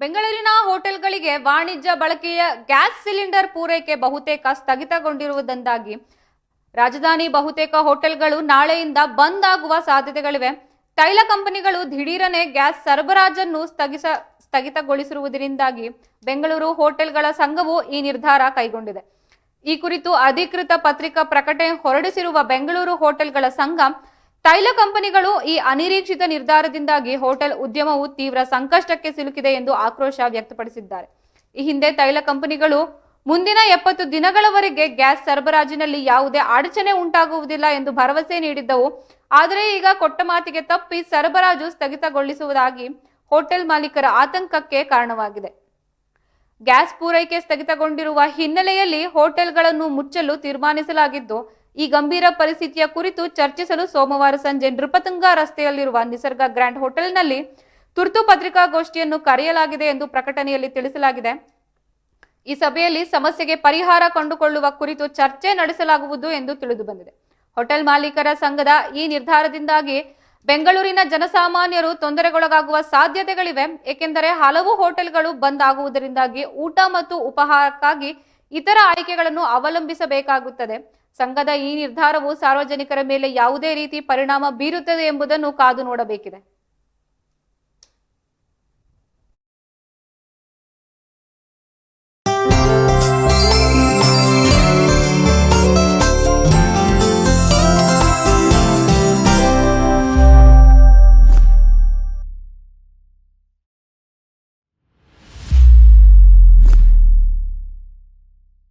ಬೆಂಗಳೂರಿನ ಹೋಟೆಲ್ಗಳಿಗೆ ವಾಣಿಜ್ಯ ಬಳಕೆಯ ಗ್ಯಾಸ್ ಸಿಲಿಂಡರ್ ಪೂರೈಕೆ ಬಹುತೇಕ ಸ್ಥಗಿತಗೊಂಡಿರುವುದರಿಂದಾಗಿ ರಾಜಧಾನಿ ಬಹುತೇಕ ಹೋಟೆಲ್ಗಳು ನಾಳೆಯಿಂದ ಬಂದ್ ಆಗುವ ಸಾಧ್ಯತೆಗಳಿವೆ. ತೈಲ ಕಂಪನಿಗಳು ದಿಢೀರನೆ ಗ್ಯಾಸ್ ಸರಬರಾಜನ್ನು ಸ್ಥಗಿತಗೊಳಿಸಿರುವುದರಿಂದಾಗಿ ಬೆಂಗಳೂರು ಹೋಟೆಲ್ಗಳ ಸಂಘವು ಈ ನಿರ್ಧಾರ ಕೈಗೊಂಡಿದೆ. ಈ ಕುರಿತು ಅಧಿಕೃತ ಪತ್ರಿಕಾ ಪ್ರಕಟಣೆ ಹೊರಡಿಸಿರುವ ಬೆಂಗಳೂರು ಹೋಟೆಲ್ಗಳ ಸಂಘ, ತೈಲ ಕಂಪನಿಗಳು ಈ ಅನಿರೀಕ್ಷಿತ ನಿರ್ಧಾರದಿಂದಾಗಿ ಹೋಟೆಲ್ ಉದ್ಯಮವು ತೀವ್ರ ಸಂಕಷ್ಟಕ್ಕೆ ಸಿಲುಕಿದೆ ಎಂದು ಆಕ್ರೋಶ ವ್ಯಕ್ತಪಡಿಸಿದ್ದಾರೆ. ಈ ಹಿಂದೆ ತೈಲ ಕಂಪನಿಗಳು ಮುಂದಿನ 70 ದಿನಗಳವರೆಗೆ ಗ್ಯಾಸ್ ಸರಬರಾಜಿನಲ್ಲಿ ಯಾವುದೇ ಅಡಚಣೆ ಉಂಟಾಗುವುದಿಲ್ಲ ಎಂದು ಭರವಸೆ ನೀಡಿದ್ದವು. ಆದರೆ ಈಗ ಕೊಟ್ಟ ಮಾತಿಗೆ ತಪ್ಪಿ ಸರಬರಾಜು ಸ್ಥಗಿತಗೊಳಿಸುವುದಾಗಿ ಹೋಟೆಲ್ ಮಾಲೀಕರ ಆತಂಕಕ್ಕೆ ಕಾರಣವಾಗಿದೆ. ಗ್ಯಾಸ್ ಪೂರೈಕೆ ಸ್ಥಗಿತಗೊಂಡಿರುವ ಹಿನ್ನೆಲೆಯಲ್ಲಿ ಹೋಟೆಲ್ಗಳನ್ನು ಮುಚ್ಚಲು ತೀರ್ಮಾನಿಸಲಾಗಿದ್ದು, ಈ ಗಂಭೀರ ಪರಿಸ್ಥಿತಿಯ ಕುರಿತು ಚರ್ಚಿಸಲು ಸೋಮವಾರ ಸಂಜೆ ನೃಪತುಂಗ ರಸ್ತೆಯಲ್ಲಿರುವ ನಿಸರ್ಗ ಗ್ರ್ಯಾಂಡ್ ಹೋಟೆಲ್ನಲ್ಲಿ ತುರ್ತು ಪತ್ರಿಕಾಗೋಷ್ಠಿಯನ್ನು ಕರೆಯಲಾಗಿದೆ ಎಂದು ಪ್ರಕಟಣೆಯಲ್ಲಿ ತಿಳಿಸಲಾಗಿದೆ. ಈ ಸಭೆಯಲ್ಲಿ ಸಮಸ್ಯೆಗೆ ಪರಿಹಾರ ಕಂಡುಕೊಳ್ಳುವ ಕುರಿತು ಚರ್ಚೆ ನಡೆಸಲಾಗುವುದು ಎಂದು ತಿಳಿದುಬಂದಿದೆ. ಹೋಟೆಲ್ ಮಾಲೀಕರ ಸಂಘದ ಈ ನಿರ್ಧಾರದಿಂದಾಗಿ ಬೆಂಗಳೂರಿನ ಜನಸಾಮಾನ್ಯರು ತೊಂದರೆಗೊಳಗಾಗುವ ಸಾಧ್ಯತೆಗಳಿವೆ. ಏಕೆಂದರೆ ಹಲವು ಹೋಟೆಲ್ಗಳು ಬಂದ್ ಆಗುವುದರಿಂದಾಗಿ ಊಟ ಮತ್ತು ಉಪಹಾರಕ್ಕಾಗಿ ಇತರ ಆಯ್ಕೆಗಳನ್ನು ಅವಲಂಬಿಸಬೇಕಾಗುತ್ತದೆ. ಸಂಘದ ಈ ನಿರ್ಧಾರವು ಸಾರ್ವಜನಿಕರ ಮೇಲೆ ಯಾವುದೇ ರೀತಿ ಪರಿಣಾಮ ಬೀರುತ್ತದೆ ಎಂಬುದನ್ನು ಕಾದು ನೋಡಬೇಕಿದೆ.